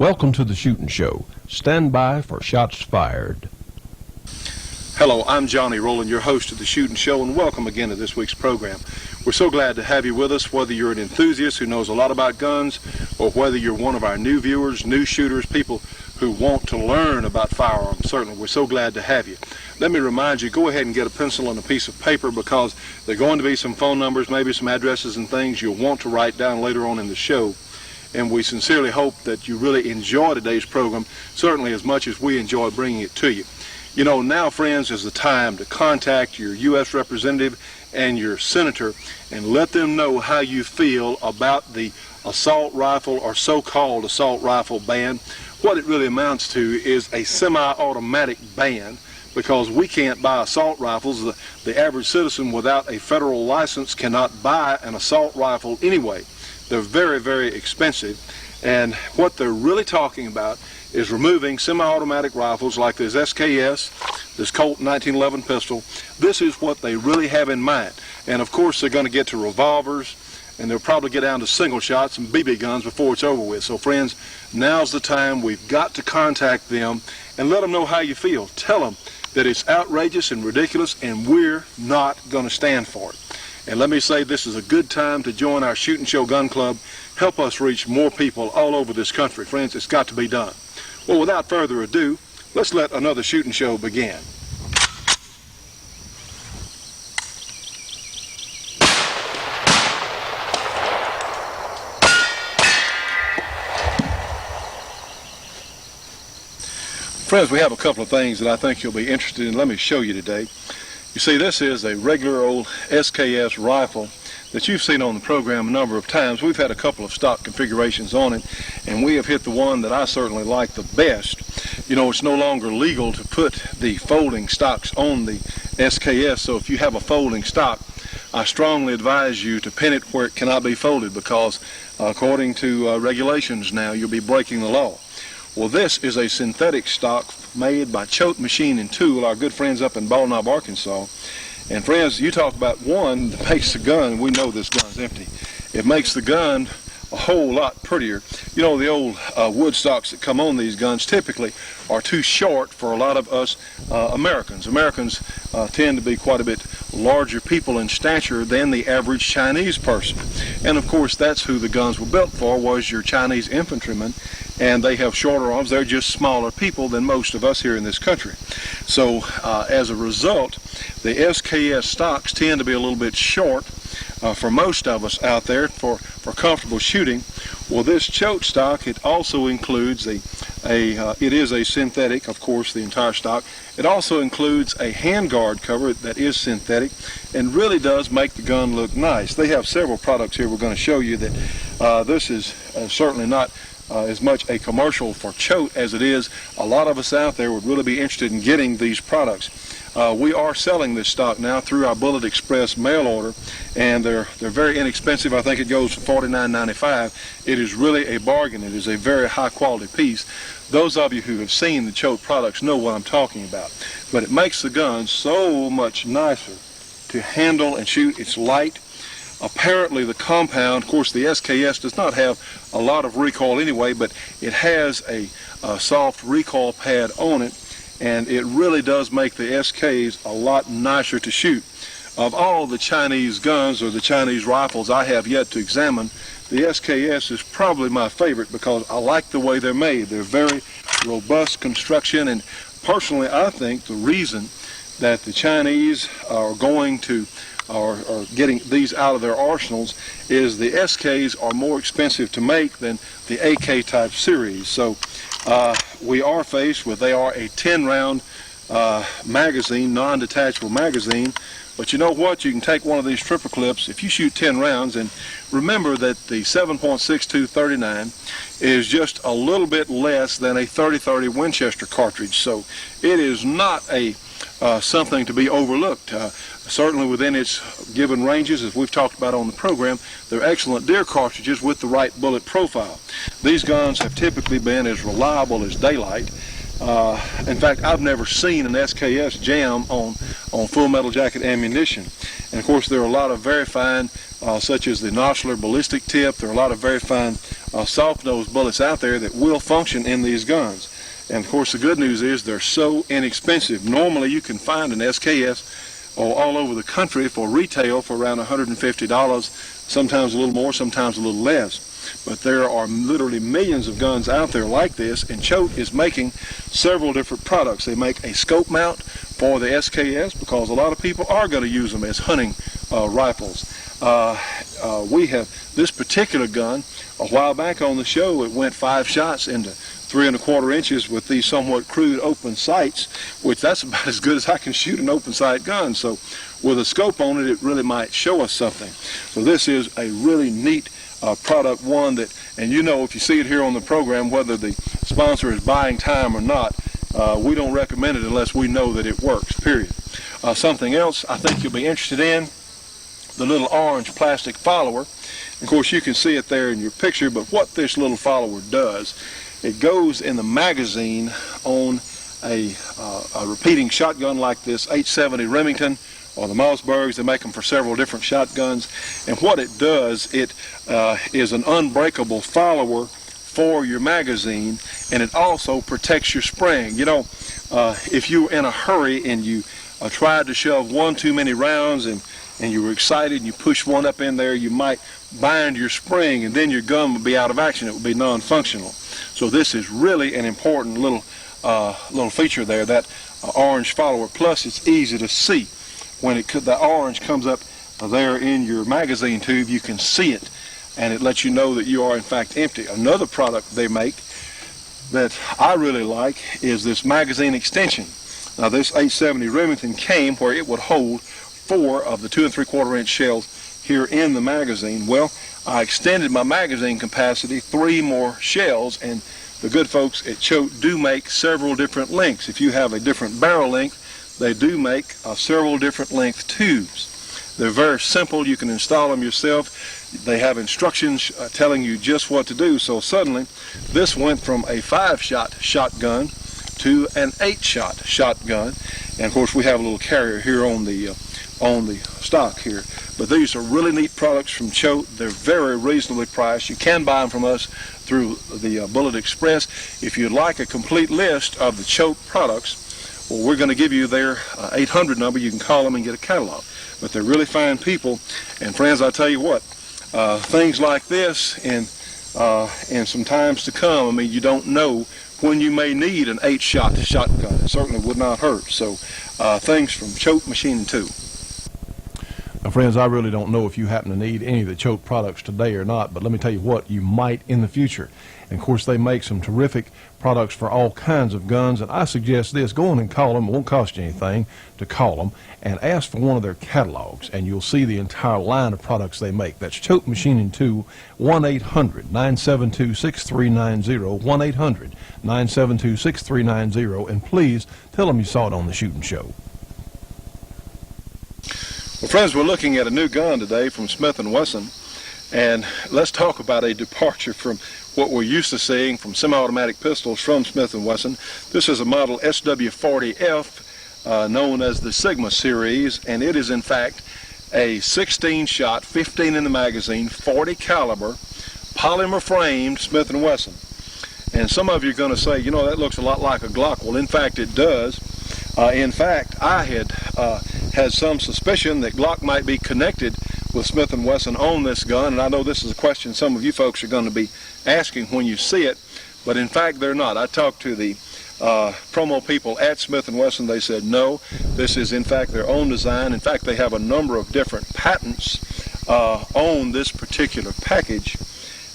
Welcome to the Shootin' Show. Stand by for shots fired. Hello, I'm Johnny Rowland, your host of the Shootin' Show, and welcome again to this week's program. We're so glad to have you with us, whether you're an enthusiast who knows a lot about guns, or whether you're one of our new viewers, new shooters, people who want to learn about firearms. Certainly, we're so glad to have you. Let me remind you, go ahead and get a pencil and a piece of paper, because there are going to be some phone numbers, maybe some addresses and things you'll want to write down later on in the show. And we sincerely hope that you really enjoy today's program, certainly as much as we enjoy bringing it to you. You know, now, friends, is the time to contact your U.S. representative and your senator and let them know how you feel about the assault rifle or so-called assault rifle ban. What it really amounts to is a semi-automatic ban, because we can't buy assault rifles. The average citizen without a federal license cannot buy an assault rifle anyway. They're very, very expensive. And what they're really talking about is removing semi-automatic rifles like this SKS, this Colt 1911 pistol. This is what they really have in mind. And of course, they're going to get to revolvers, and they'll probably get down to single shots and BB guns before it's over with. So friends, now's the time. We've got to contact them and let them know how you feel. Tell them that it's outrageous and ridiculous, and we're not going to stand for it. And let me say, this is a good time to join our Shootin' Show Gun Club. Help us reach more people all over this country. Friends, it's got to be done. Well, without further ado, let's let another Shootin' Show begin. Friends, we have a couple of things that I think you'll be interested in. Let me show you today. You see, this is a regular old SKS rifle that you've seen on the program a number of times. We've had a couple of stock configurations on it, and we have hit the one that I certainly like the best. You know, it's no longer legal to put the folding stocks on the SKS, so if you have a folding stock, I strongly advise you to pin it where it cannot be folded, because according to regulations now, you'll be breaking the law. Well, this is a synthetic stock made by Choate Machine and Tool, our good friends up in Bald Knob, Arkansas. And friends, you talk about one that makes the gun, we know this gun's empty. It makes the gun a whole lot prettier. You know, the old wood stocks that come on these guns typically are too short for a lot of us Americans. Americans tend to be quite a bit larger people in stature than the average Chinese person. And of course, that's who the guns were built for, was your Chinese infantrymen. And they have shorter arms. They're just smaller people than most of us here in this country. So as a result, the SKS stocks tend to be a little bit short for most of us out there for comfortable shooting. Well, this Choate stock, it also includes it is a synthetic, of course, the entire stock. It also includes a handguard cover that is synthetic and really does make the gun look nice. They have several products here we're going to show you that this is certainly not as much a commercial for Choate as it is a lot of us out there would really be interested in getting these products. We are selling this stock now through our Bullet Express mail order, and they're very inexpensive. I think it goes for $49.95. It is really a bargain. It is a very high quality piece. Those of you who have seen the Choate products know what I'm talking about. But it makes the gun so much nicer to handle and shoot. It's light. Apparently the compound, of course the SKS does not have a lot of recoil anyway, but it has a soft recoil pad on it, and it really does make the SKs a lot nicer to shoot. Of all the Chinese guns or the Chinese rifles I have yet to examine, the SKS is probably my favorite, because I like the way they're made. They're very robust construction, and personally I think the reason that the Chinese are going to or getting these out of their arsenals is the SKs are more expensive to make than the AK type series. So we are faced with, they are a 10-round magazine, non-detachable magazine. But you know what? You can take one of these triple clips if you shoot 10 rounds, and remember that the 7.62 39 is just a little bit less than a 30-30 Winchester cartridge. So it is not a something to be overlooked. Certainly within its given ranges, as we've talked about on the program, they're excellent deer cartridges with the right bullet profile. These guns have typically been as reliable as daylight. In fact, I've never seen an SKS jam on full metal jacket ammunition. And of course, there are a lot of very fine such as the Noshler ballistic tip. There are a lot of very fine soft-nosed bullets out there that will function in these guns. And of course the good news is they're so inexpensive. Normally you can find an SKS all over the country for retail for around $150, sometimes a little more, sometimes a little less. But there are literally millions of guns out there like this, and Choate is making several different products. They make a scope mount for the SKS because a lot of people are going to use them as hunting rifles. We have this particular gun. A while back on the show, it went 5 shots into 3 1/4 inches with these somewhat crude open sights, which that's about as good as I can shoot an open sight gun. So with a scope on it, it really might show us something. So this is a really neat product, one that, and you know, if you see it here on the program, whether the sponsor is buying time or not, we don't recommend it unless we know that it works, period. Something else I think you'll be interested in, the little orange plastic follower. Of course you can see it there in your picture, but what this little follower does, it goes in the magazine on a repeating shotgun like this 870 Remington or the Mossbergs. They make them for several different shotguns, and what it does, it is an unbreakable follower for your magazine, and it also protects your spring. You know, if you're in a hurry and you tried to shove one too many rounds and you were excited and you push one up in there, you might bind your spring and then your gun would be out of action. It would be non-functional. So this is really an important little feature there, that orange follower. Plus it's easy to see. When the orange comes up there in your magazine tube, you can see it, and it lets you know that you are in fact empty. Another product they make that I really like is this magazine extension. Now this 870 Remington came where it would hold 4 of the 2 3/4 inch shells here in the magazine. Well, I extended my magazine capacity 3 more shells, and the good folks at Choate do make several different lengths. If you have a different barrel length, they do make several different length tubes. They're very simple. You can install them yourself. They have instructions telling you just what to do. So suddenly this went from a 5-shot shotgun to an 8-shot shotgun. And of course we have a little carrier here on the stock here. But these are really neat products from Choate. They're very reasonably priced. You can buy them from us through the Bullet Express. If you'd like a complete list of the Choate products, well, we're going to give you their 800 number. You can call them and get a catalog. But they're really fine people. And friends, I tell you what, things like this in some times to come, I mean, you don't know when you may need an 8-shot shotgun. It certainly would not hurt. So things from Choate Machining Tool. Now, friends, I really don't know if you happen to need any of the Choate products today or not, but let me tell you what, you might in the future. And of course, they make some terrific products for all kinds of guns, and I suggest this: go in and call them. It won't cost you anything to call them, and ask for one of their catalogs, and you'll see the entire line of products they make. That's Choate Machining Tool, 1-800-972-6390, 1-800-972-6390, and please tell them you saw it on the Shootin' Show. Well, friends, we're looking at a new gun today from Smith & Wesson, and let's talk about a departure from what we're used to seeing from semi-automatic pistols from Smith & Wesson. This is a model SW40F, known as the Sigma series, and it is in fact a 16-shot, 15 in the magazine, 40 caliber, polymer framed Smith & Wesson. And some of you are going to say, you know, that looks a lot like a Glock. Well, in fact, it does. In fact, I had some suspicion that Glock might be connected with Smith & Wesson on this gun, and I know this is a question some of you folks are going to be asking when you see it, but in fact they're not. I talked to the promo people at Smith & Wesson. They said no, this is in fact their own design. In fact, they have a number of different patents on this particular package,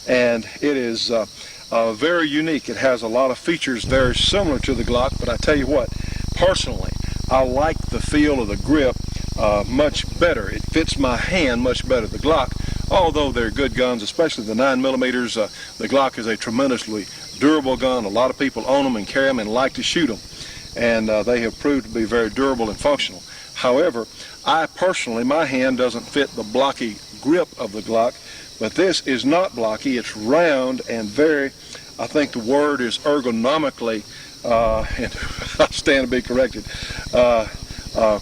and it is very unique. It has a lot of features very similar to the Glock, but I tell you what, personally, I like the feel of the grip much better. It fits my hand much better. The Glock, although they're good guns, especially the 9mm, the Glock is a tremendously durable gun. A lot of people own them and carry them and like to shoot them, and they have proved to be very durable and functional. However, I personally, my hand doesn't fit the blocky grip of the Glock, but this is not blocky. It's round and very, I think the word is ergonomically, and I stand to be corrected,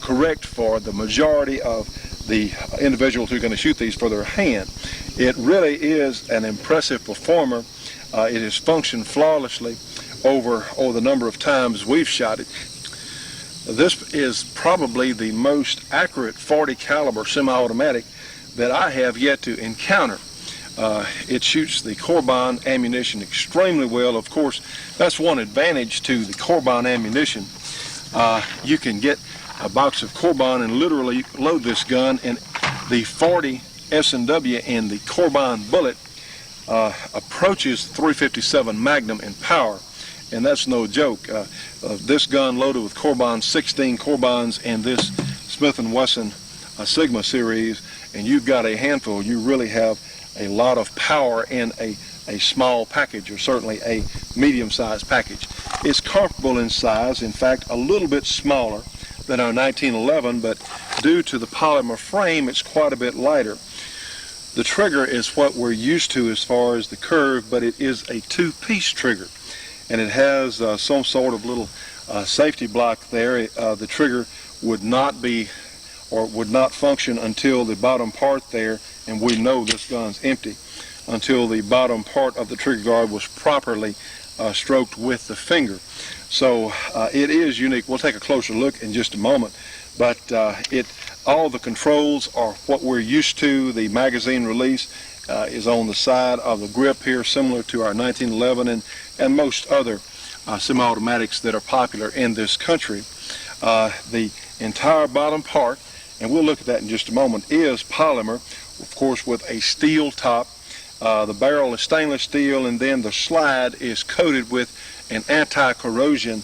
correct for the majority of the individuals who are going to shoot these for their hand. It really is an impressive performer. It has functioned flawlessly over the number of times we've shot it. This is probably the most accurate .40 caliber semi-automatic that I have yet to encounter. It shoots the Corbin ammunition extremely well. Of course, that's one advantage to the Corbin ammunition. You can get a box of Corbin and literally load this gun, and the .40 S&W and the Corbin bullet approaches 357 Magnum in power, and that's no joke. This gun loaded with Corbin 16 Corbins and this Smith & Wesson Sigma series, and you've got a handful. You really have a lot of power in a small package, or certainly a medium-sized package. It's comparable in size, in fact a little bit smaller than our 1911, but due to the polymer frame it's quite a bit lighter. The trigger is what we're used to as far as the curve, but it is a two-piece trigger, and it has some sort of little safety block there. The trigger would not be, or would not function until the bottom part there, and we know this gun's empty, until the bottom part of the trigger guard was properly stroked with the finger. So it is unique. We'll take a closer look in just a moment, but all the controls are what we're used to. The magazine release is on the side of the grip here, similar to our 1911 and most other semi-automatics that are popular in this country. The entire bottom part, and we'll look at that in just a moment, is polymer, of course, with a steel top. The barrel is stainless steel, and then the slide is coated with an anti-corrosion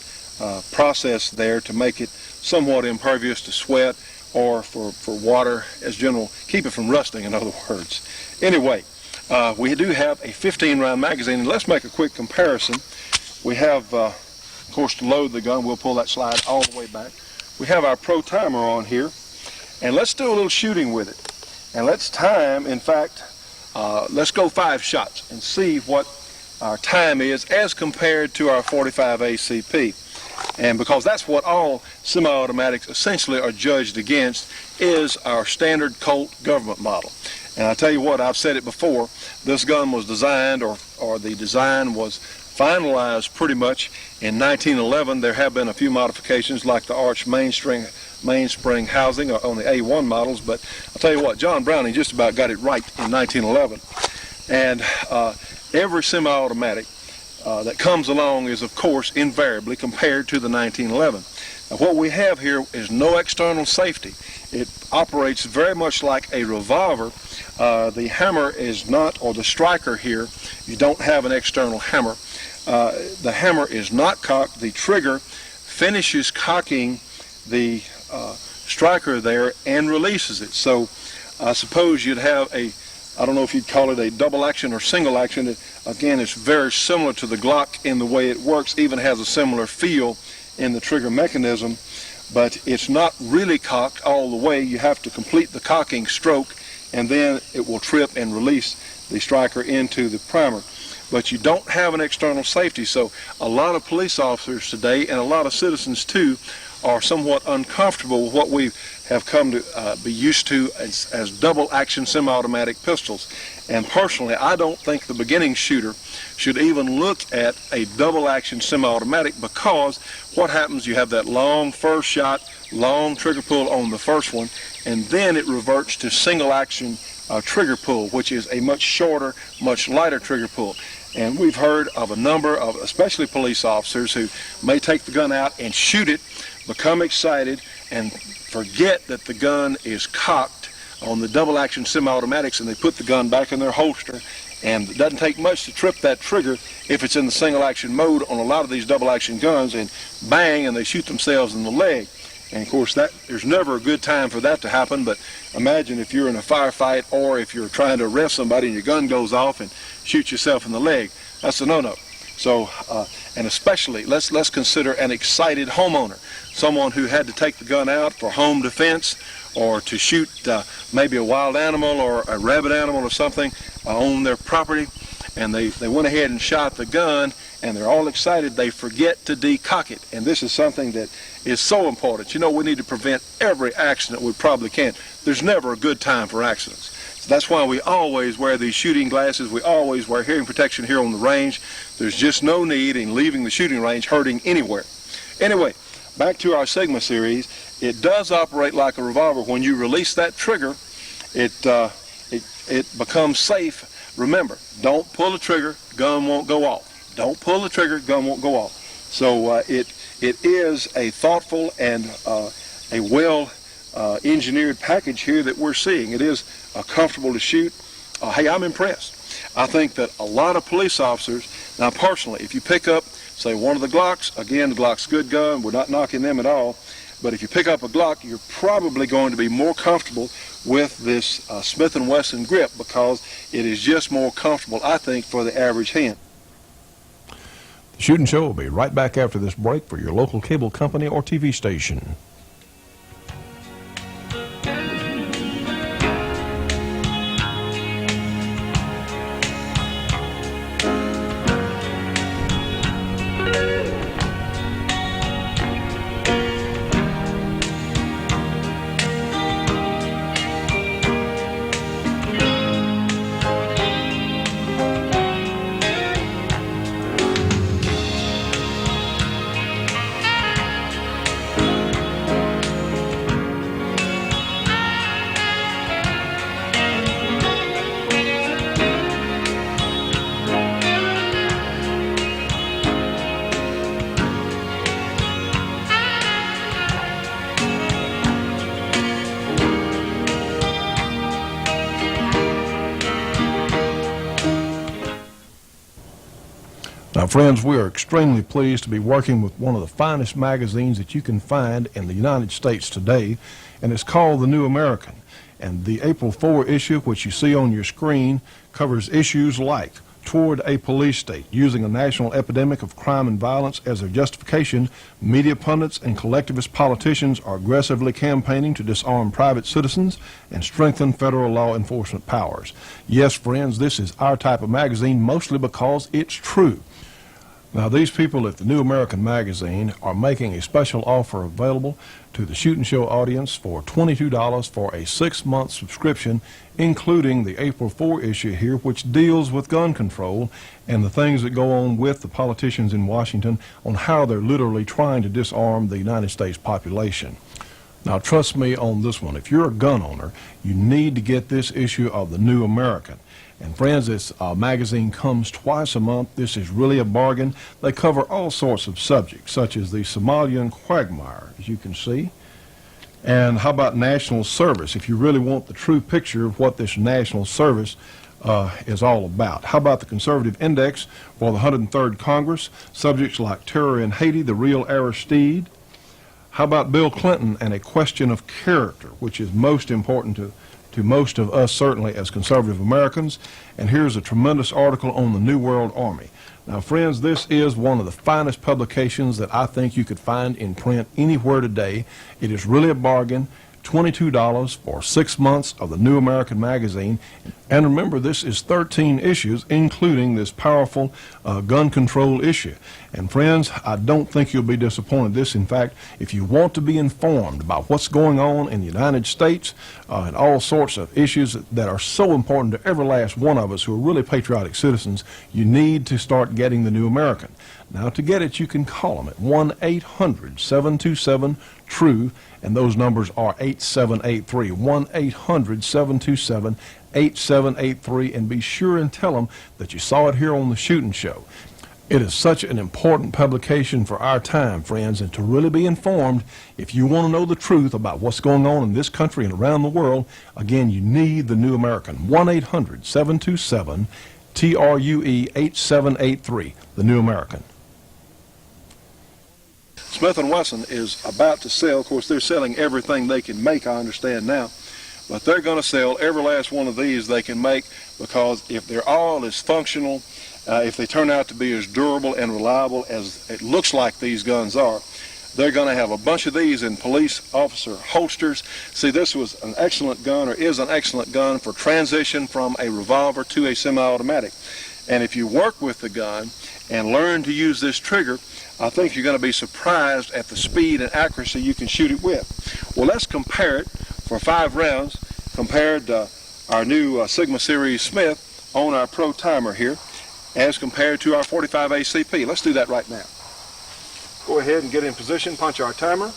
process there to make it somewhat impervious to sweat, or for water as general, keep it from rusting, in other words. Anyway, we do have a 15-round magazine, and let's make a quick comparison. We have, of course, to load the gun, we'll pull that slide all the way back. We have our Pro timer on here, and let's do a little shooting with it. And let's time, in fact, let's go 5 shots and see what our time is as compared to our 45 ACP. And because that's what all semi-automatics essentially are judged against, is our standard Colt government model. And I tell you what, I've said it before, this gun was designed, or the design was finalized pretty much in 1911. There have been a few modifications like the arch mainspring housing on the A1 models, but I'll tell you what, John Browning just about got it right in 1911. And every semi-automatic that comes along is, of course, invariably compared to the 1911. Now, what we have here is no external safety. It operates very much like a revolver. The hammer is not, or the striker here, you don't have an external hammer. The hammer is not cocked. The trigger finishes cocking the striker there and releases it. So I suppose you'd have a, I don't know if you'd call it a double action or single action. Again, it's very similar to the Glock in the way it works, even has a similar feel in the trigger mechanism, but it's not really cocked all the way. You have to complete the cocking stroke, and then it will trip and release the striker into the primer. But you don't have an external safety, so a lot of police officers today, and a lot of citizens too, are somewhat uncomfortable with what we have come to be used to as double action semi-automatic pistols. And personally, I don't think the beginning shooter should even look at a double action semi-automatic, because what happens, you have that long first shot, long trigger pull on the first one, and then it reverts to single action trigger pull, which is a much shorter, much lighter trigger pull. And we've heard of a number of, especially police officers, who may take the gun out and shoot it, become excited, and forget that the gun is cocked on the double action semi-automatics, and they put the gun back in their holster. And it doesn't take much to trip that trigger if it's in the single action mode on a lot of these double action guns, and bang, and they shoot themselves in the leg. And of course, there's never a good time for that to happen, but imagine if you're in a firefight, or if you're trying to arrest somebody and your gun goes off and shoot yourself in the leg. That's a no-no. So, and especially, let's consider an excited homeowner, someone who had to take the gun out for home defense, or to shoot maybe a wild animal or a rabid animal or something on their property. and they went ahead and shot the gun, and they're all excited. They forget to decock it, and this is something that is so important. You know, we need to prevent every accident we probably can. There's never a good time for accidents. So that's why we always wear these shooting glasses. We always wear hearing protection here on the range. There's just no need in leaving the shooting range hurting anywhere. Anyway, back to our Sigma series. It does operate like a revolver. When you release that trigger, it becomes safe. Remember, don't pull the trigger, gun won't go off. Don't pull the trigger, gun won't go off. So it is a thoughtful and a well engineered package here that we're seeing. It is comfortable to shoot. Hey, I'm impressed. I think that a lot of police officers, now personally, if you pick up, say, one of the Glocks, again, the Glock's a good gun, we're not knocking them at all, but if you pick up a Glock, you're probably going to be more comfortable with this Smith & Wesson grip, because it is just more comfortable, I think, for the average hand. The Shootin' Show will be right back after this break for your local cable company or TV station. Now, friends, we are extremely pleased to be working with one of the finest magazines that you can find in the United States today, and it's called The New American. And the April 4 issue, which you see on your screen, covers issues like Toward a Police State, using a national epidemic of crime and violence as their justification, media pundits and collectivist politicians are aggressively campaigning to disarm private citizens and strengthen federal law enforcement powers. Yes, friends, this is our type of magazine, mostly because it's true. Now, these people at the New American Magazine are making a special offer available to the Shootin' Show audience for $22 for a 6-month subscription, including the April 4 issue here, which deals with gun control and the things that go on with the politicians in Washington on how they're literally trying to disarm the United States population. Now, trust me on this one. If you're a gun owner, you need to get this issue of the New American. And friends, this magazine comes twice a month. This is really a bargain. They cover all sorts of subjects, such as the Somalian quagmire, as you can see. And how about national service, if you really want the true picture of what this national service is all about. How about the Conservative Index for the 103rd Congress, subjects like terror in Haiti, the real Aristide. How about Bill Clinton and a question of character, which is most important to most of us, certainly as conservative Americans. And here's a tremendous article on the New World Army. Now, friends, this is one of the finest publications that I think you could find in print anywhere today. It is really a bargain. $22 for 6 months of the New American Magazine. And remember, this is 13 issues, including this powerful gun control issue. And friends, I don't think you'll be disappointed. This, in fact, if you want to be informed about what's going on in the United States and all sorts of issues that are so important to every last one of us who are really patriotic citizens, you need to start getting the New American. Now, to get it, you can call them at 1-800-727-TRUE, and those numbers are 8783, 1-800-727-8783, and be sure and tell them that you saw it here on the Shootin' Show. It is such an important publication for our time, friends, and to really be informed, if you want to know the truth about what's going on in this country and around the world, again, you need the New American. 1-800-727-TRUE 8783, the New American. Smith & Wesson is about to sell, of course, they're selling everything they can make, I understand now, but they're going to sell every last one of these they can make, because if they're all as functional, if they turn out to be as durable and reliable as it looks like these guns are, they're going to have a bunch of these in police officer holsters. See, this was an excellent gun, or is an excellent gun, for transition from a revolver to a semi-automatic. And if you work with the gun and learn to use this trigger, I think you're going to be surprised at the speed and accuracy you can shoot it with. Well, let's compare it for 5 rounds compared to our new Sigma Series Smith on our Pro timer here as compared to our 45 ACP. Let's do that right now. Go ahead and get in position, punch our timer.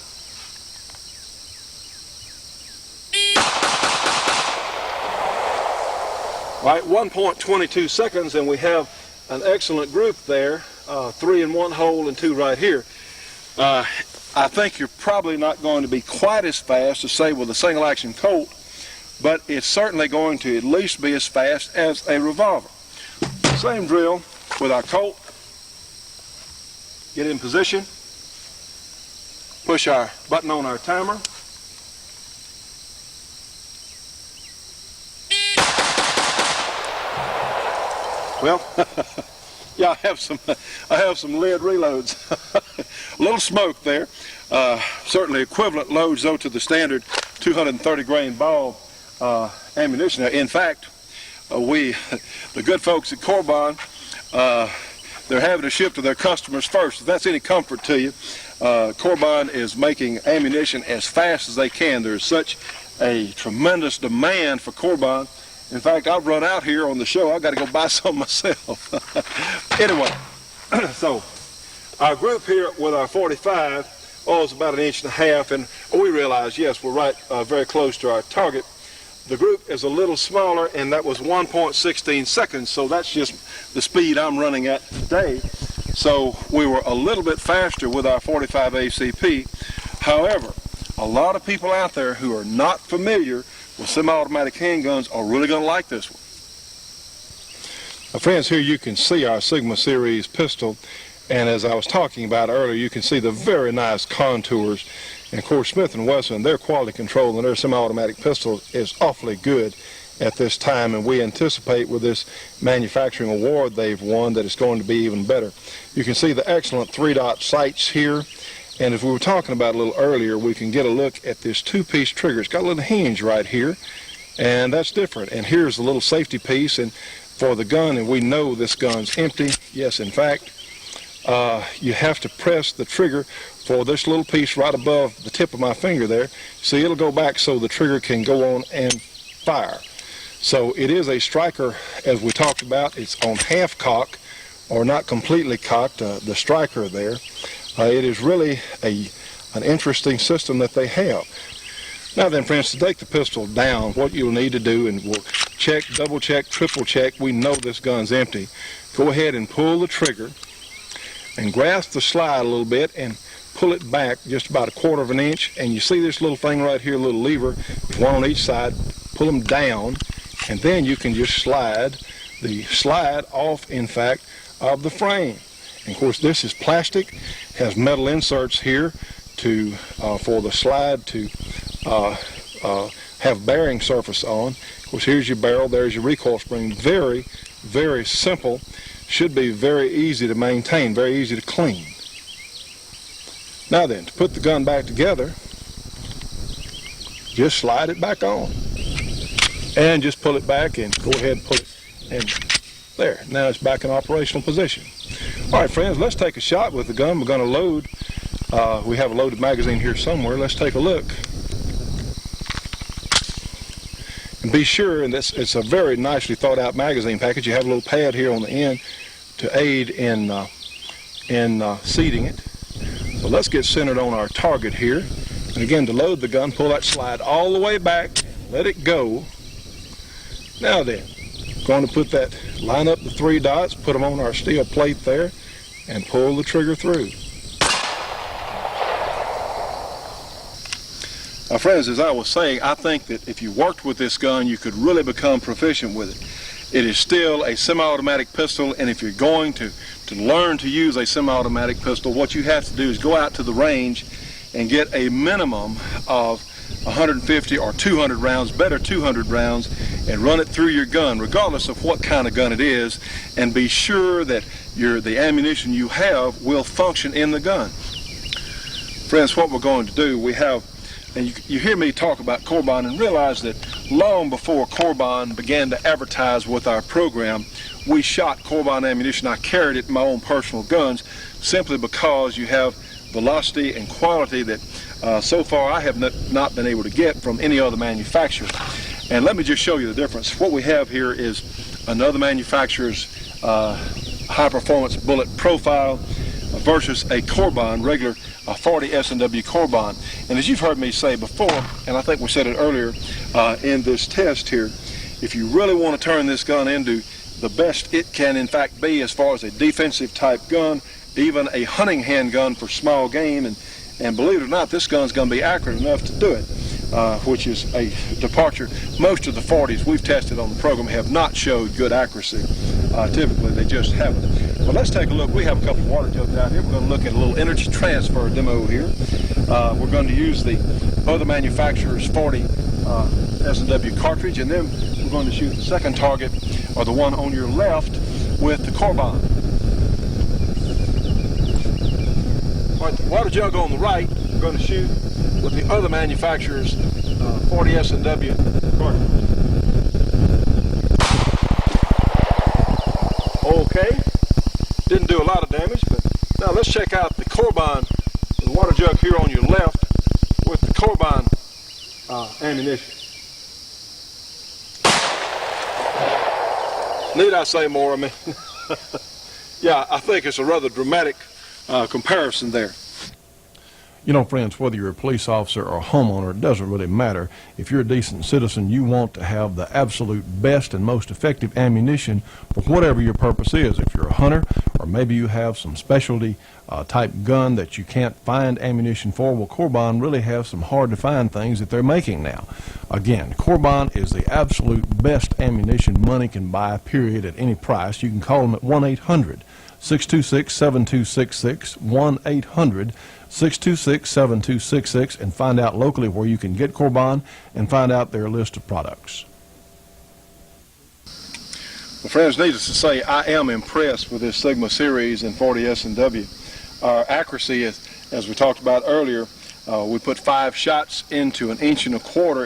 All right, 1.22 seconds, and we have an excellent group there, 3 in one hole and 2 right here. I think you're probably not going to be quite as fast as, say, with a single action Colt, but it's certainly going to at least be as fast as a revolver. Same drill with our Colt. Get in position, push our button on our timer. Well, yeah, I have some lead reloads. A little smoke there. Certainly equivalent loads though to the standard 230 grain ball ammunition. In fact, the good folks at Corbon, they're having to ship to their customers first. If that's any comfort to you, Corbon is making ammunition as fast as they can. There's such a tremendous demand for Corbon. In fact, I've run out here on the show. I've got to go buy some myself. Anyway, so our group here with our 45, is about 1.5 inches, and we realize, yes, we're right very close to our target. The group is a little smaller, and that was 1.16 seconds, so that's just the speed I'm running at today. So we were a little bit faster with our 45 ACP. However, a lot of people out there who are not familiar with semi-automatic handguns are really going to like this one. Now, friends, here you can see our Sigma Series pistol, and as I was talking about earlier, you can see the very nice contours. And of course, Smith & Wesson, their quality control and their semi-automatic pistol is awfully good at this time, and we anticipate with this manufacturing award they've won that it's going to be even better. You can see the excellent 3-dot sights here. And as we were talking about a little earlier, we can get a look at this 2-piece trigger. It's got a little hinge right here, and that's different. And here's the little safety piece and for the gun, and we know this gun's empty. Yes, in fact, you have to press the trigger for this little piece right above the tip of my finger there. See, it'll go back so the trigger can go on and fire. So it is a striker, as we talked about. It's on half cock, or not completely cocked, the striker there. It is really an interesting system that they have. Now then, friends, to take the pistol down, what you'll need to do, and we'll check, double check, triple check, we know this gun's empty. Go ahead and pull the trigger and grasp the slide a little bit and pull it back just about 1/4 inch. And you see this little thing right here, a little lever, one on each side. Pull them down, and then you can just slide the slide off, in fact, of the frame. And of course, this is plastic, has metal inserts here to for the slide to have bearing surface on. Of course, here's your barrel, there's your recoil spring. Very, very simple. Should be very easy to maintain, very easy to clean. Now then, to put the gun back together, just slide it back on. And just pull it back and go ahead and pull it in. There, now it's back in operational position. All right, friends, let's take a shot with the gun. We're going to load. We have a loaded magazine here somewhere. Let's take a look. And be sure, and it's a very nicely thought out magazine package. You have a little pad here on the end to aid in seating it. So let's get centered on our target here. And again, to load the gun, pull that slide all the way back, let it go. Now then, going to put that, line up the 3 dots, put them on our steel plate there, and pull the trigger through. Now, friends, as I was saying, I think that if you worked with this gun, you could really become proficient with it. It is still a semi-automatic pistol, and if you're going to learn to use a semi-automatic pistol, what you have to do is go out to the range and get a minimum of 150 or 200 rounds, better 200 rounds, and run it through your gun, regardless of what kind of gun it is, and be sure that the ammunition you have will function in the gun. Friends, what we're going to do, we have And you hear me talk about Corbon and realize that long before Corbon began to advertise with our program, we shot Corbon ammunition. I carried it in my own personal guns simply because you have velocity and quality that so far I have not been able to get from any other manufacturer. And let me just show you the difference. What we have here is another manufacturer's high-performance bullet profile versus a Corbon, regular 40 S&W Corbon. And as you've heard me say before, and I think we said it earlier in this test here, if you really want to turn this gun into the best it can in fact be as far as a defensive type gun, even a hunting handgun for small game, and believe it or not, this gun's going to be accurate enough to do it, which is a departure. Most of the 40s we've tested on the program have not showed good accuracy. Typically, they just haven't. But let's take a look. We have a couple of water jugs out here. We're going to look at a little energy transfer demo here. We're going to use the other manufacturer's 40 S&W cartridge, and then we're going to shoot the second target, or the one on your left, with the Corbon. All right, the water jug on the right, we're going to shoot with the other manufacturer's 40 S&W cartridge. Okay, didn't do a lot of damage, but now let's check out the Corbon, the water jug here on your left with the Corbon ammunition. Need I say more? I mean, yeah, I think it's a rather dramatic comparison there. You know, friends, whether you're a police officer or a homeowner, it doesn't really matter. If you're a decent citizen, you want to have the absolute best and most effective ammunition for whatever your purpose is. If you're a hunter, or maybe you have some specialty type gun that you can't find ammunition for, well, Corbon really has some hard-to-find things that they're making now. Again, Corbon is the absolute best ammunition money can buy, period, at any price. You can call them at 1-800-626-7266, 1-800-626-7266, and find out locally where you can get Corbon and find out their list of products. Well, friends, needless to say, I am impressed with this Sigma series and 40 S&W. Our accuracy, as we talked about earlier, we put 5 shots into 1 1/4 inches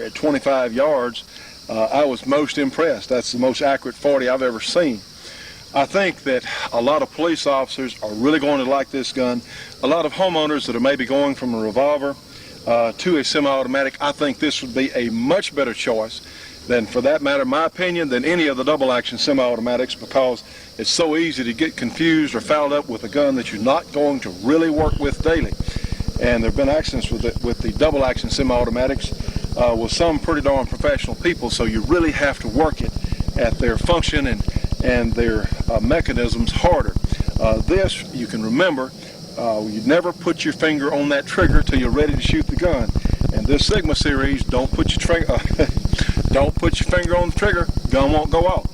at 25 yards. I was most impressed. That's the most accurate 40 I've ever seen. I think that a lot of police officers are really going to like this gun. A lot of homeowners that are maybe going from a revolver to a semi-automatic, I think this would be a much better choice than, for that matter, my opinion, than any of the double-action semi-automatics, because it's so easy to get confused or fouled up with a gun that you're not going to really work with daily. And there have been accidents with the double-action semi-automatics with some pretty darn professional people, so you really have to work it at their function and their mechanisms harder. This, you can remember, you never put your finger on that trigger till you're ready to shoot the gun. And this Sigma series, don't put your finger on the trigger, gun won't go off.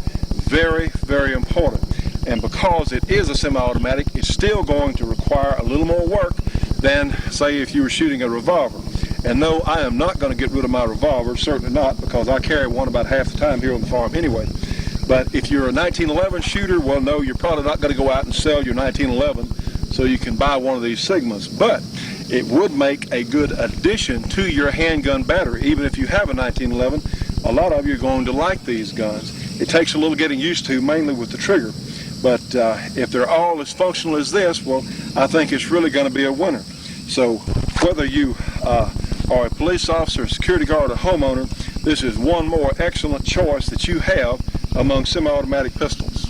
Very, very important. And because it is a semi-automatic, it's still going to require a little more work than, say, if you were shooting a revolver. And no, I am not going to get rid of my revolver, certainly not, because I carry one about half the time here on the farm anyway. But if you're a 1911 shooter, well, no, you're probably not going to go out and sell your 1911, so you can buy one of these Sigmas. But it would make a good addition to your handgun battery. Even if you have a 1911, a lot of you are going to like these guns. It takes a little getting used to, mainly with the trigger. But if they're all as functional as this, well, I think it's really going to be a winner. So whether you are a police officer, a security guard, or homeowner, this is one more excellent choice that you have among semi-automatic pistols.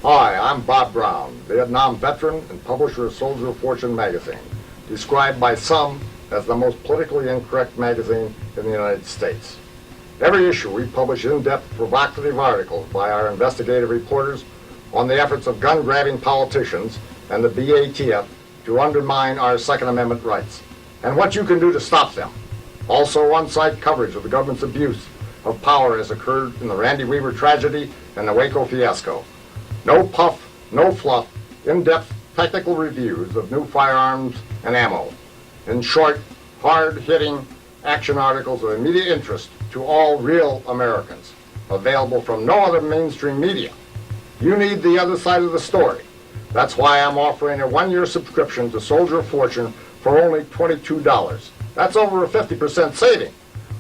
Hi, I'm Bob Brown, Vietnam veteran and publisher of Soldier of Fortune magazine, described by some as the most politically incorrect magazine in the United States. Every issue we publish in-depth, provocative articles by our investigative reporters on the efforts of gun-grabbing politicians and the BATF to undermine our Second Amendment rights, and what you can do to stop them. Also on-site coverage of the government's abuse of power as occurred in the Randy Weaver tragedy and the Waco fiasco. No puff, no fluff, in-depth technical reviews of new firearms and ammo. In short, hard-hitting action articles of immediate interest to all real Americans, available from no other mainstream media. You need the other side of the story. That's why I'm offering a one-year subscription to Soldier of Fortune for only $22. That's over a 50% saving.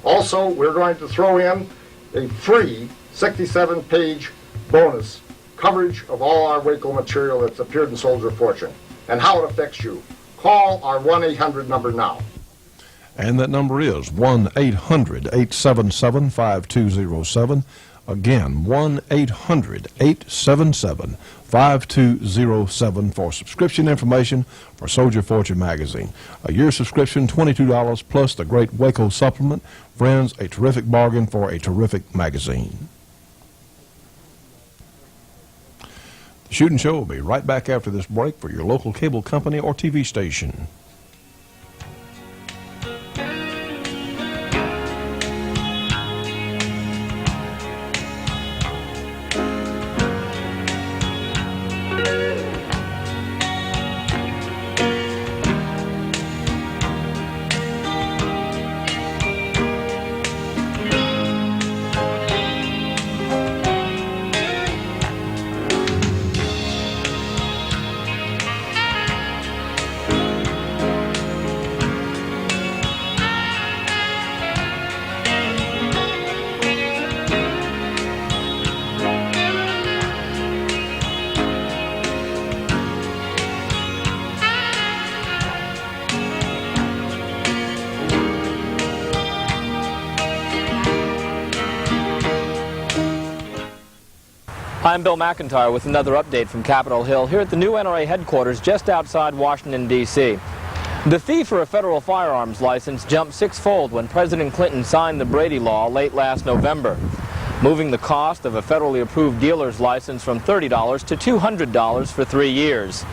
Also, we're going to throw in a free 67-page bonus coverage of all our Waco material that's appeared in Soldier of Fortune and how it affects you. Call our 1-800 number now. And that number is 1-800-877-5207. Again, 1-800-877-5207 for subscription information for Soldier of Fortune magazine. A year subscription, $22 plus the great Waco supplement. Friends, a terrific bargain for a terrific magazine. The Shootin' Show will be right back after this break for your local cable company or TV station. I'm Bill McIntyre with another update from Capitol Hill here at the new NRA headquarters just outside Washington, D.C. The fee for a federal firearms license jumped six-fold when President Clinton signed the Brady Law late last November, moving the cost of a federally approved dealer's license from $30 to $200 for 3 years.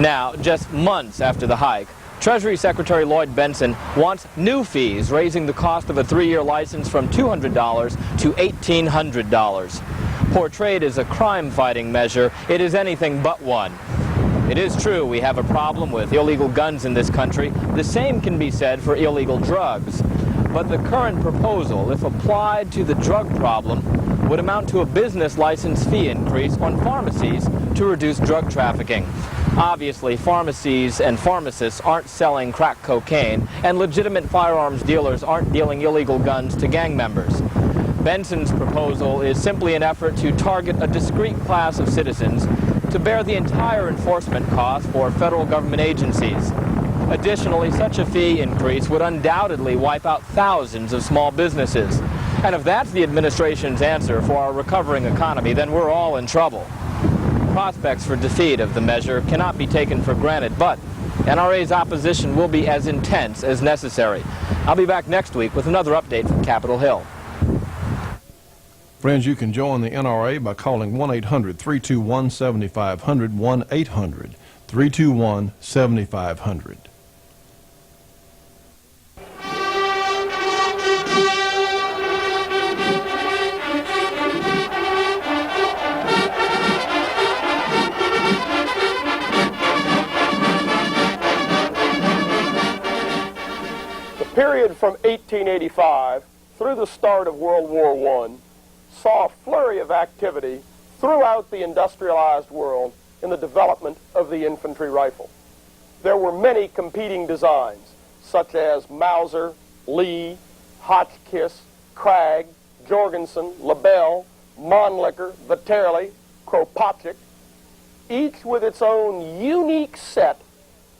Now, just months after the hike, Treasury Secretary Lloyd Bentsen wants new fees, raising the cost of a 3-year license from $200 to $1,800. Portrayed as a crime-fighting measure, it is anything but one. It is true we have a problem with illegal guns in this country. The same can be said for illegal drugs. But the current proposal, if applied to the drug problem, would amount to a business license fee increase on pharmacies to reduce drug trafficking. Obviously, pharmacies and pharmacists aren't selling crack cocaine, and legitimate firearms dealers aren't dealing illegal guns to gang members. Bentsen's proposal is simply an effort to target a discrete class of citizens to bear the entire enforcement cost for federal government agencies. Additionally, such a fee increase would undoubtedly wipe out thousands of small businesses. And if that's the administration's answer for our recovering economy, then we're all in trouble. Prospects for defeat of the measure cannot be taken for granted, but NRA's opposition will be as intense as necessary. I'll be back next week with another update from Capitol Hill. Friends, you can join the NRA by calling 1-800-321-7500, 1-800-321-7500. The period from 1885 through the start of World War I saw a flurry of activity throughout the industrialized world in the development of the infantry rifle. There were many competing designs, such as Mauser, Lee, Hotchkiss, Krag, Jorgensen, Lebel, Mannlicher, Viterli, Kropatschek, each with its own unique set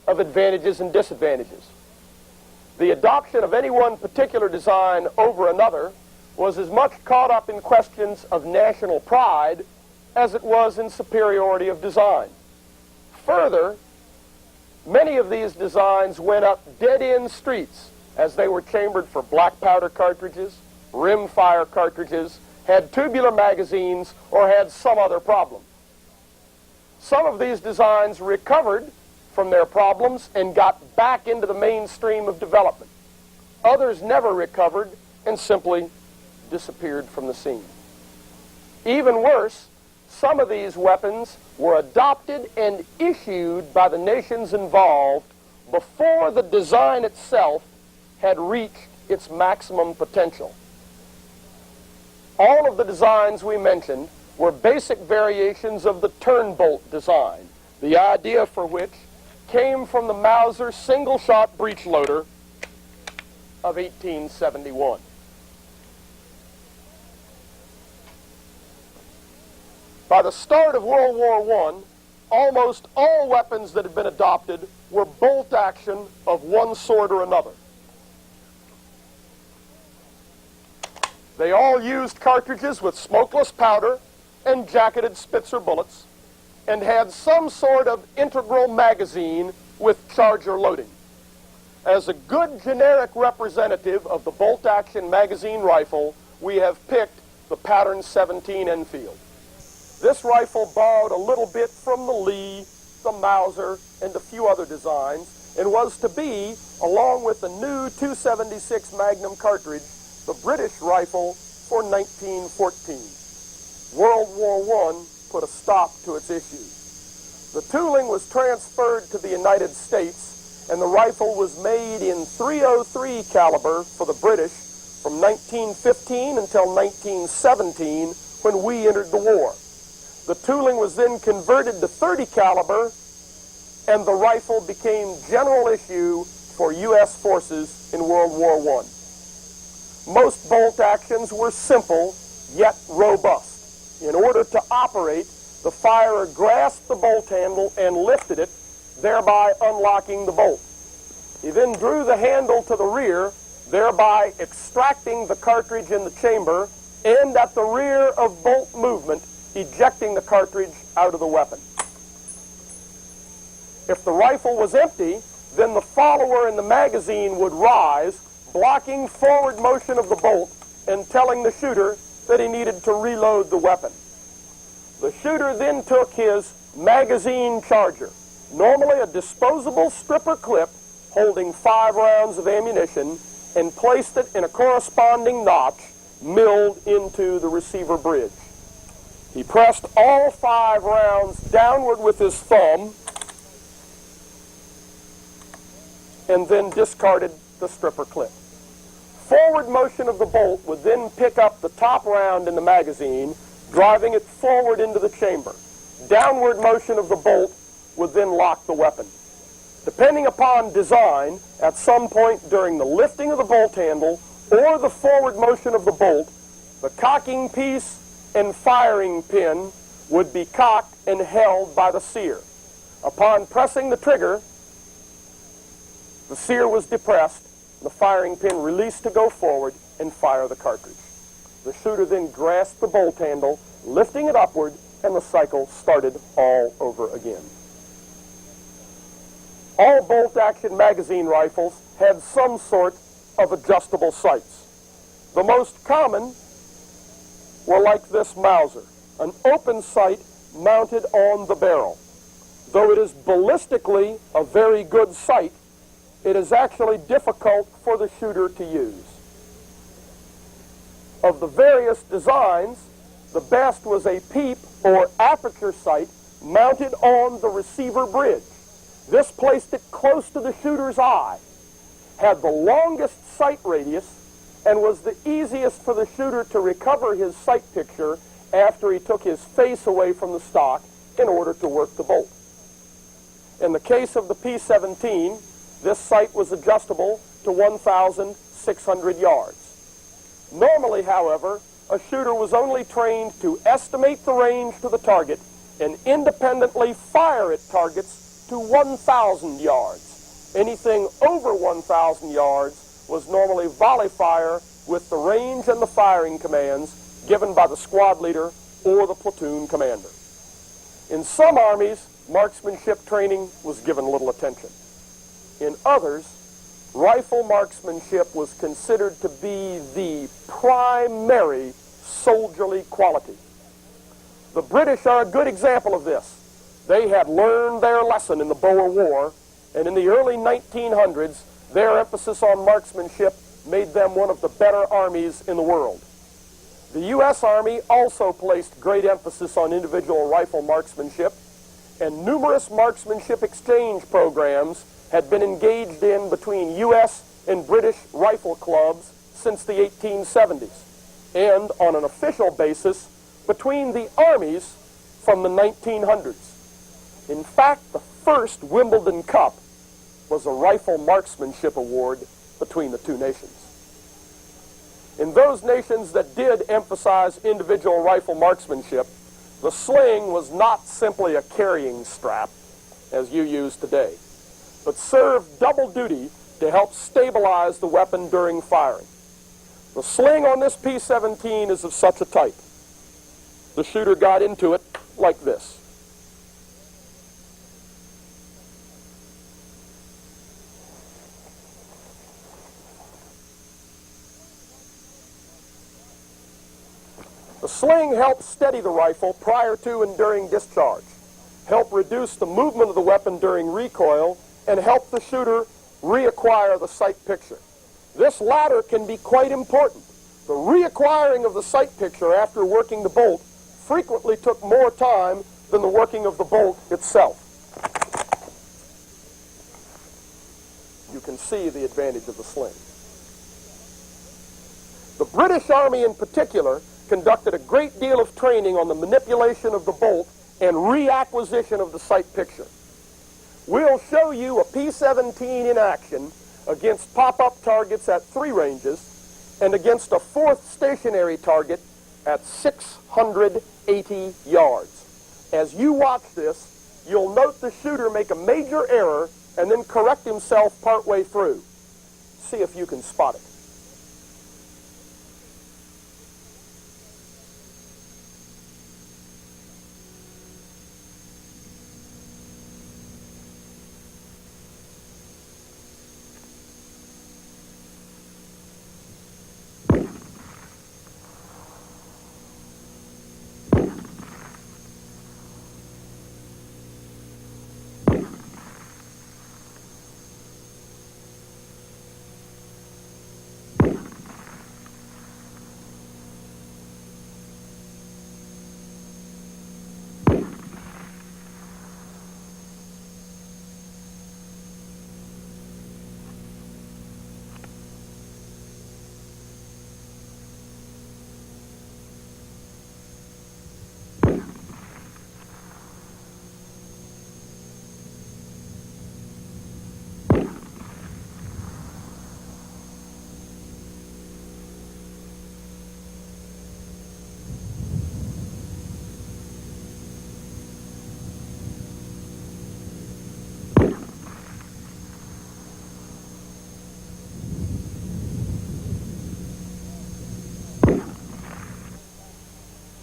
of advantages and disadvantages. The adoption of any one particular design over another was as much caught up in questions of national pride as it was in superiority of design. Further, many of these designs went up dead-end streets as they were chambered for black powder cartridges, rimfire cartridges, had tubular magazines, or had some other problem. Some of these designs recovered from their problems and got back into the mainstream of development. Others never recovered and simply disappeared from the scene. Even worse, some of these weapons were adopted and issued by the nations involved before the design itself had reached its maximum potential. All of the designs we mentioned were basic variations of the turnbolt design, the idea for which came from the Mauser single-shot breech loader of 1871. By the start of World War I, almost all weapons that had been adopted were bolt action of one sort or another. They all used cartridges with smokeless powder and jacketed Spitzer bullets, and had some sort of integral magazine with charger loading. As a good generic representative of the bolt-action magazine rifle, we have picked the Pattern 17 Enfield. This rifle borrowed a little bit from the Lee, the Mauser, and a few other designs, and was to be, along with the new 276 Magnum cartridge, the British rifle for 1914. World War I put a stop to its issues. The tooling was transferred to the United States, and the rifle was made in .303 caliber for the British from 1915 until 1917, when we entered the war. The tooling was then converted to .30 caliber, and the rifle became general issue for U.S. forces in World War I. Most bolt actions were simple, yet robust. In order to operate, the firer grasped the bolt handle and lifted it, thereby unlocking the bolt. He then drew the handle to the rear, thereby extracting the cartridge in the chamber, and at the rear of bolt movement, ejecting the cartridge out of the weapon. If the rifle was empty, then the follower in the magazine would rise, blocking forward motion of the bolt and telling the shooter that he needed to reload the weapon. The shooter then took his magazine charger, normally a disposable stripper clip holding 5 rounds of ammunition, and placed it in a corresponding notch milled into the receiver bridge. He pressed all 5 rounds downward with his thumb and then discarded the stripper clip. Forward motion of the bolt would then pick up the top round in the magazine, driving it forward into the chamber. Downward motion of the bolt would then lock the weapon. Depending upon design, at some point during the lifting of the bolt handle or the forward motion of the bolt, the cocking piece and firing pin would be cocked and held by the sear. Upon pressing the trigger, the sear was depressed, the firing pin released to go forward and fire the cartridge. The shooter then grasped the bolt handle, lifting it upward, and the cycle started all over again. All bolt-action magazine rifles had some sort of adjustable sights. The most common were like this Mauser, an open sight mounted on the barrel. Though it is ballistically a very good sight, it is actually difficult for the shooter to use. Of the various designs, the best was a peep or aperture sight mounted on the receiver bridge. This placed it close to the shooter's eye, had the longest sight radius, and was the easiest for the shooter to recover his sight picture after he took his face away from the stock in order to work the bolt. In the case of the P-17, this sight was adjustable to 1,600 yards. Normally, however, a shooter was only trained to estimate the range to the target and independently fire at targets to 1,000 yards. Anything over 1,000 yards was normally volley fire with the range and the firing commands given by the squad leader or the platoon commander. In some armies, marksmanship training was given little attention. In others, rifle marksmanship was considered to be the primary soldierly quality. The British are a good example of this. They had learned their lesson in the Boer War, and in the early 1900s, their emphasis on marksmanship made them one of the better armies in the world. The U.S. Army also placed great emphasis on individual rifle marksmanship, and numerous marksmanship exchange programs had been engaged in between U.S. and British rifle clubs since the 1870s. And on an official basis, between the armies from the 1900s. In fact, the first Wimbledon Cup was a rifle marksmanship award between the two nations. In those nations that did emphasize individual rifle marksmanship, the sling was not simply a carrying strap, as you use today, but served double duty to help stabilize the weapon during firing. The sling on this P-17 is of such a type. The shooter got into it like this. The sling helps steady the rifle prior to and during discharge, help reduce the movement of the weapon during recoil, and help the shooter reacquire the sight picture. This latter can be quite important. The reacquiring of the sight picture after working the bolt frequently took more time than the working of the bolt itself. You can see the advantage of the sling. The British Army in particular conducted a great deal of training on the manipulation of the bolt and reacquisition of the sight picture. We'll show you a P-17 in action against pop-up targets at 3 ranges and against a 4th stationary target at 680 yards. As you watch this, you'll note the shooter make a major error and then correct himself partway through. See if you can spot it.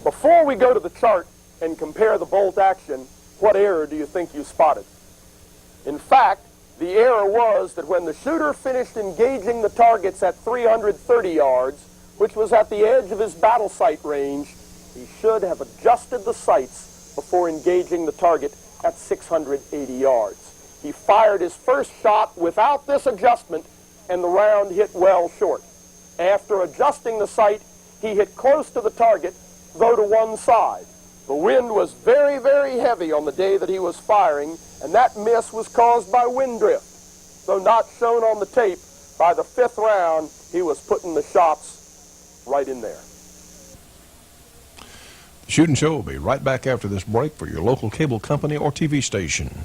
Before we go to the chart and compare the bolt action, what error do you think you spotted? In fact, the error was that when the shooter finished engaging the targets at 330 yards, which was at the edge of his battle sight range, he should have adjusted the sights before engaging the target at 680 yards. He fired his first shot without this adjustment, and the round hit well short. After adjusting the sight, he hit close to the target, though to one side. The wind was very, very heavy on the day that he was firing, and that miss was caused by wind drift. Though not shown on the tape, by the 5th round, he was putting the shots right in there. The Shootin' Show will be right back after this break for your local cable company or TV station.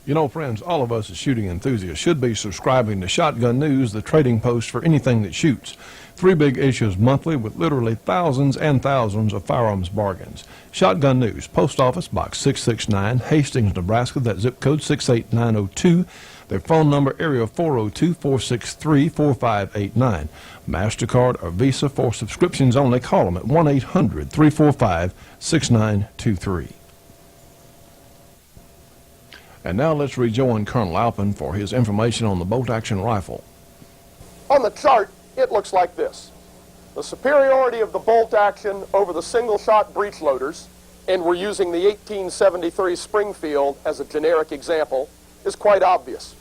You know, friends, all of us as shooting enthusiasts should be subscribing to Shotgun News, the trading post for anything that shoots. 3 big issues monthly with literally thousands and thousands of firearms bargains. Shotgun News, Post Office Box 669, Hastings, Nebraska. That zip code 68902. Their phone number, area 402-463-4589. MasterCard or Visa for subscriptions only. Call them at 1-800-345-6923. And now let's rejoin Colonel Alpin for his information on the bolt-action rifle. On the chart, it looks like this. The superiority of the bolt action over the single-shot breech loaders, and we're using the 1873 Springfield as a generic example, is quite obvious.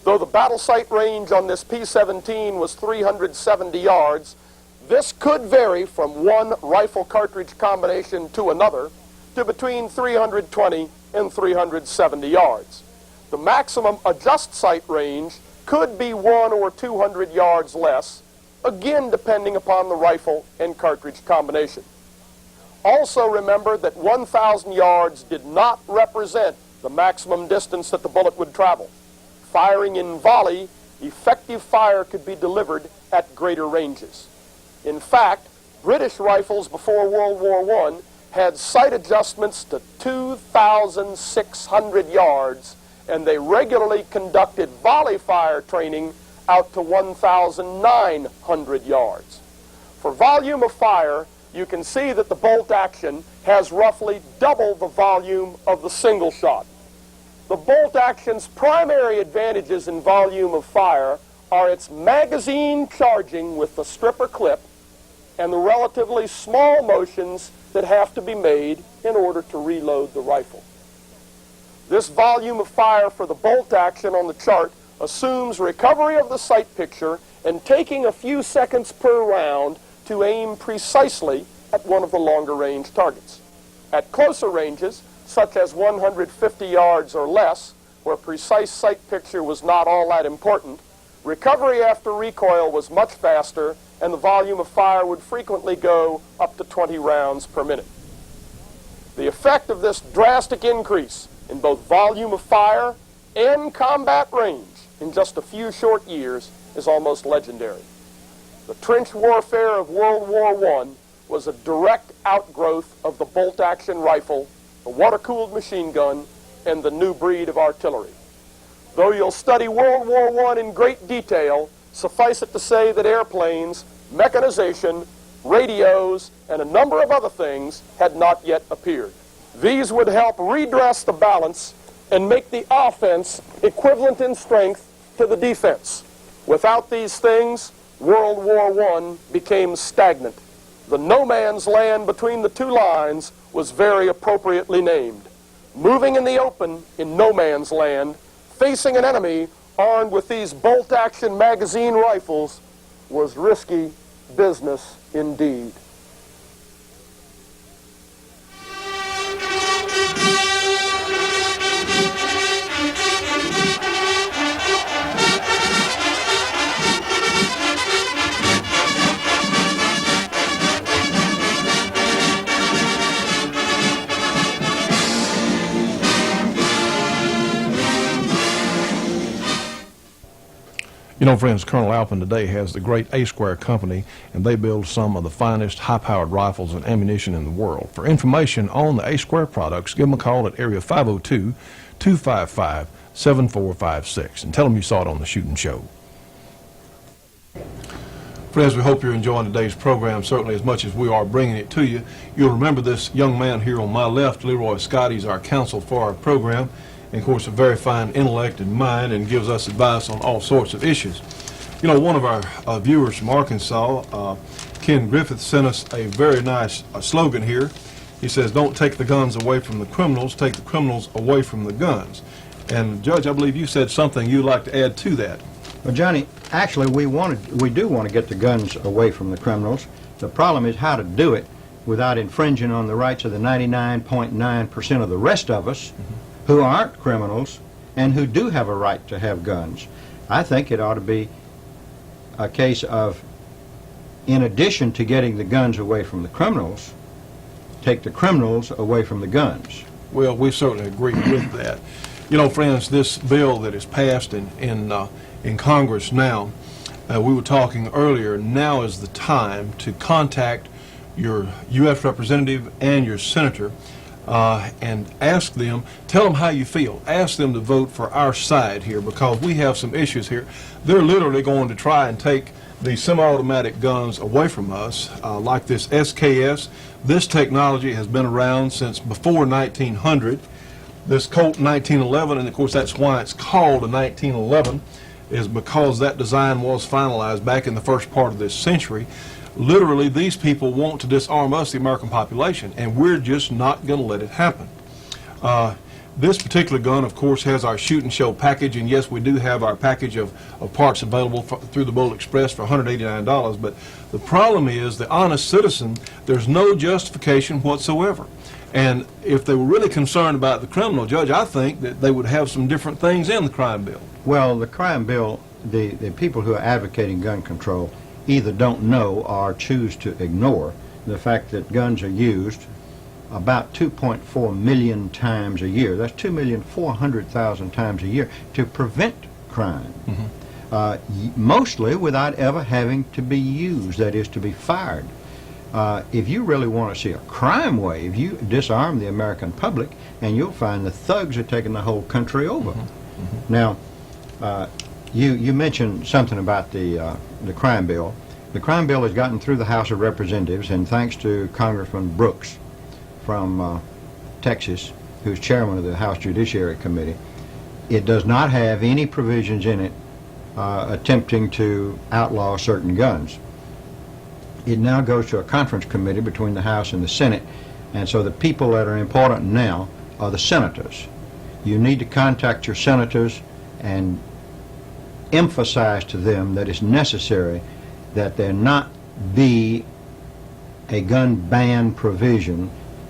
Though the battle sight range on this P-17 was 370 yards, this could vary from one rifle cartridge combination to another to between 320 and 370 yards. The maximum adjust sight range could be 100 or 200 yards less, again depending upon the rifle and cartridge combination. Also remember that 1,000 yards did not represent the maximum distance that the bullet would travel. Firing in volley, effective fire could be delivered at greater ranges. In fact, British rifles before World War I had sight adjustments to 2,600 yards, and they regularly conducted volley fire training out to 1,900 yards. For volume of fire, you can see that the bolt action has roughly double the volume of the single shot. The bolt action's primary advantages in volume of fire are its magazine charging with the stripper clip and the relatively small motions that have to be made in order to reload the rifle. This volume of fire for the bolt action on the chart assumes recovery of the sight picture and taking a few seconds per round to aim precisely at one of the longer range targets. At closer ranges, such as 150 yards or less, where precise sight picture was not all that important, recovery after recoil was much faster, and the volume of fire would frequently go up to 20 rounds per minute. The effect of this drastic increase in both volume of fire and combat range in just a few short years is almost legendary. The trench warfare of World War I was a direct outgrowth of the bolt-action rifle, the water-cooled machine gun, and the new breed of artillery. Though you'll study World War I in great detail, suffice it to say that airplanes, mechanization, radios, and a number of other things had not yet appeared. These would help redress the balance and make the offense equivalent in strength to the defense. Without these things, World War I became stagnant. The no man's land between the two lines was very appropriately named. Moving in the open in no man's land, facing an enemy armed with these bolt-action magazine rifles was risky business indeed. You know, friends, Colonel Alpin today has the great A-Square Company, and they build some of the finest high-powered rifles and ammunition in the world. For information on the A-Square products, give them a call at area 502-255-7456 and tell them you saw it on the Shootin' Show. Friends, we hope you're enjoying today's program, certainly as much as we are bringing it to you. You'll remember this young man here on my left, Leroy Scott. He's our counsel for our program. And of course, a very fine intellect and mind, and gives us advice on all sorts of issues. You know, one of our viewers from Arkansas, Ken Griffith, sent us a very nice slogan here. He says, "Don't take the guns away from the criminals, take the criminals away from the guns." And Judge, I believe you said something you'd like to add to that. Well, Johnny, actually we do want to get the guns away from the criminals. The problem is how to do it without infringing on the rights of the 99.9% of the rest of us who aren't criminals and who do have a right to have guns. I think it ought to be a case of, in addition to getting the guns away from the criminals, take the criminals away from the guns. Well, we certainly agree with that. You know, friends, this bill that is passed in Congress now, we were talking earlier, now is the time to contact your U.S. representative and your senator and ask them, tell them how you feel. Ask them to vote for our side here, because we have some issues here. They're literally going to try and take the semi-automatic guns away from us, like this SKS. This technology has been around since before 1900. This Colt 1911, and of course that's why it's called a 1911, is because that design was finalized back in the first part of this century. Literally, these people want to disarm us, the American population, and we're just not going to let it happen. This particular gun, of course, has our shoot and show package, and yes, we do have our package of parts available through the Bullet Express for $189, but the problem is, the honest citizen, there's no justification whatsoever. And if they were really concerned about the criminal, Judge, I think that they would have some different things in the crime bill. Well, the crime bill, the people who are advocating gun control either don't know or choose to ignore the fact that guns are used about 2.4 million times a year. That's 2,400,000 times a year to prevent crime. Mostly without ever having to be used, that is, to be fired. If you really want to see a crime wave, you disarm the American public, and you'll find the thugs are taking the whole country over. Now, you mentioned something about the crime bill. The crime bill has gotten through the House of Representatives, and thanks to Congressman Brooks from Texas, who's chairman of the House Judiciary Committee, it does not have any provisions in it attempting to outlaw certain guns. It now goes to a conference committee between the House and the Senate, and so the people that are important now are the senators. You need to contact your senators and emphasize to them that it's necessary that there not be a gun ban provision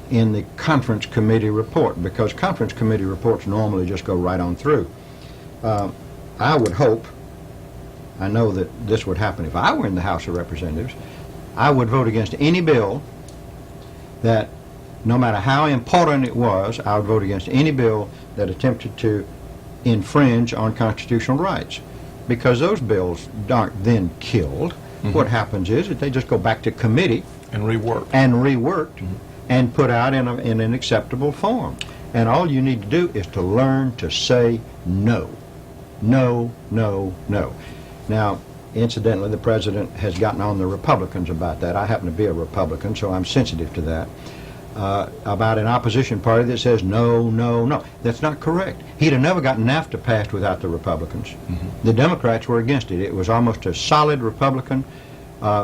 in the conference committee report, because conference committee reports normally just go right on through. I would hope, I know that this would happen if I were in the House of Representatives, I would vote against any bill that, no matter how important it was, I would vote against any bill that attempted to infringe on constitutional rights, because those bills aren't then killed. What happens is that they just go back to committee And reworked. And put out in an acceptable form. And all you need to do is to learn to say no. No, no, no. Now, incidentally, the president has gotten on the Republicans about that. I happen to be a Republican, so I'm sensitive to that. About an opposition party that says no, no, no. That's not correct. He'd have never gotten NAFTA passed without the Republicans. The Democrats were against it. It was almost a solid Republican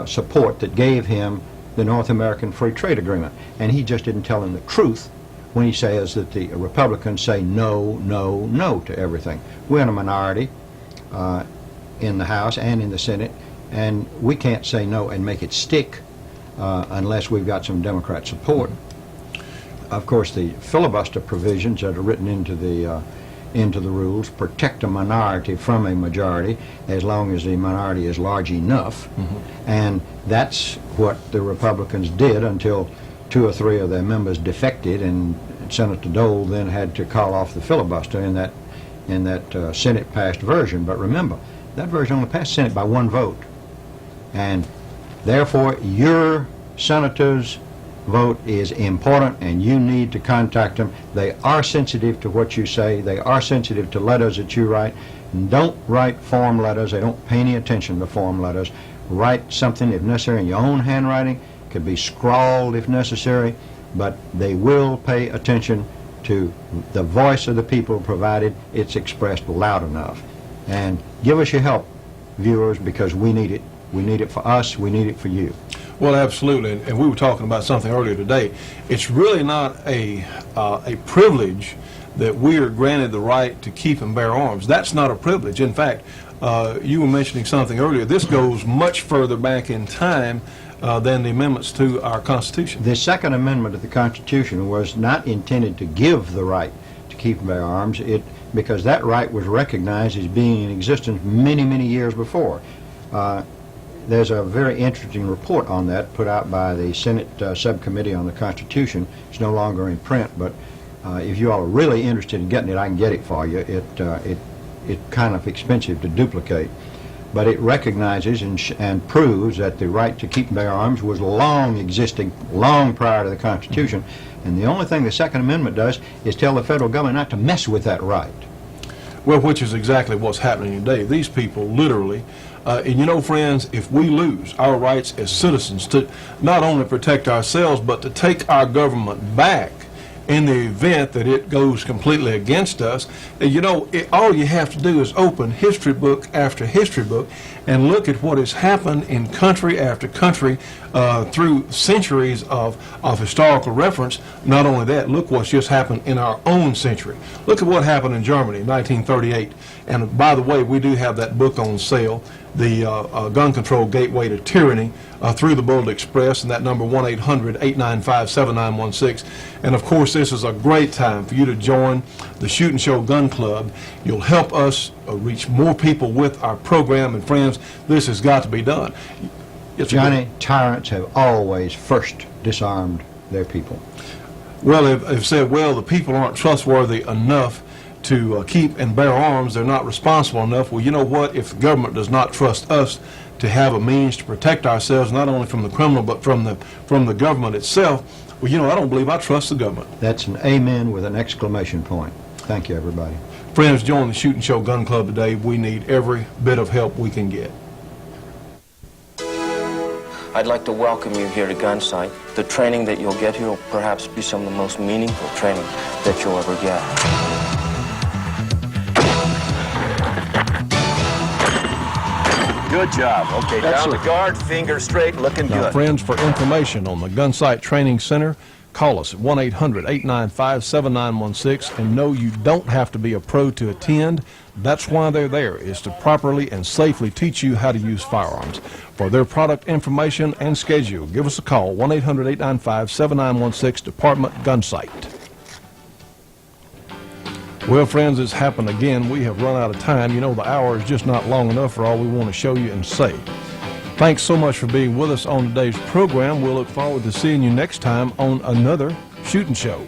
support that gave him the North American Free Trade Agreement. And he just didn't tell them the truth when he says that the Republicans say no, no, no to everything. We're in a minority in the House and in the Senate, and we can't say no and make it stick unless we've got some Democrat support. Of course, the filibuster provisions that are written into the rules protect a minority from a majority as long as the minority is large enough. And that's what the Republicans did until 2 or 3 of their members defected, and Senator Dole then had to call off the filibuster in that Senate-passed version. But remember, that version only passed Senate by 1 vote. And therefore, your senators' vote is important, and you need to contact them. They are sensitive to what you say. They are sensitive to letters that you write. And don't write form letters. They don't pay any attention to form letters. Write something, if necessary, in your own handwriting. It could be scrawled if necessary, but they will pay attention to the voice of the people, provided it's expressed loud enough. And give us your help, viewers, because we need it. We need it for us. We need it for you. Well, absolutely, and we were talking about something earlier today. It's really not a privilege that we are granted the right to keep and bear arms. That's not a privilege. In fact, you were mentioning something earlier. This goes much further back in time than the amendments to our Constitution. The Second Amendment of the Constitution was not intended to give the right to keep and bear arms, because that right was recognized as being in existence many, many years before. There's a very interesting report on that put out by the Senate Subcommittee on the Constitution. It's no longer in print, but If you all are really interested in getting it, I can get it for you. It's kind of expensive to duplicate, but it recognizes and proves that the right to keep and bear arms was long existing, long prior to the Constitution, and the only thing the Second Amendment does is tell the federal government not to mess with that right. Well, which is exactly what's happening today. These people literally, and you know, friends, if we lose our rights as citizens to not only protect ourselves, but to take our government back in the event that it goes completely against us, you know, all you have to do is open history book after history book and look at what has happened in country after country through centuries of historical reference. Not only that, look what's just happened in our own century. Look at what happened in Germany in 1938. And by the way, we do have that book on sale, The Gun Control Gateway to Tyranny, through the Bullet Express, and that number 1-800-895-7916. And of course, this is a great time for you to join the Shootin' Show Gun Club. You'll help us reach more people with our program, and friends, this has got to be done. Johnny, tyrants have always first disarmed their people. Well, they've said, well, the people aren't trustworthy enough to keep and bear arms. They're not responsible enough. Well, you know what? If the government does not trust us to have a means to protect ourselves, not only from the criminal, but from the government itself, well, you know, I don't believe I trust the government. That's an amen with an exclamation point. Thank you, everybody. Friends, join the Shootin' Show Gun Club today. We need every bit of help we can get. I'd like to welcome you here to Gunsight. The training that you'll get here will perhaps be some of the most meaningful training that you'll ever get. Good job. Okay, down the guard, finger straight, looking Now, good. friends, for information on the Gunsight Training Center, call us at 1-800-895-7916. And no, you don't have to be a pro to attend. That's why they're there, is to properly and safely teach you how to use firearms. For their product information and schedule, give us a call, 1-800-895-7916, Department Gunsight. Well, friends, it's happened again. We have run out of time. You know, the hour is just not long enough for all we want to show you and say. Thanks so much for being with us on today's program. We'll look forward to seeing you next time on another Shootin' Show.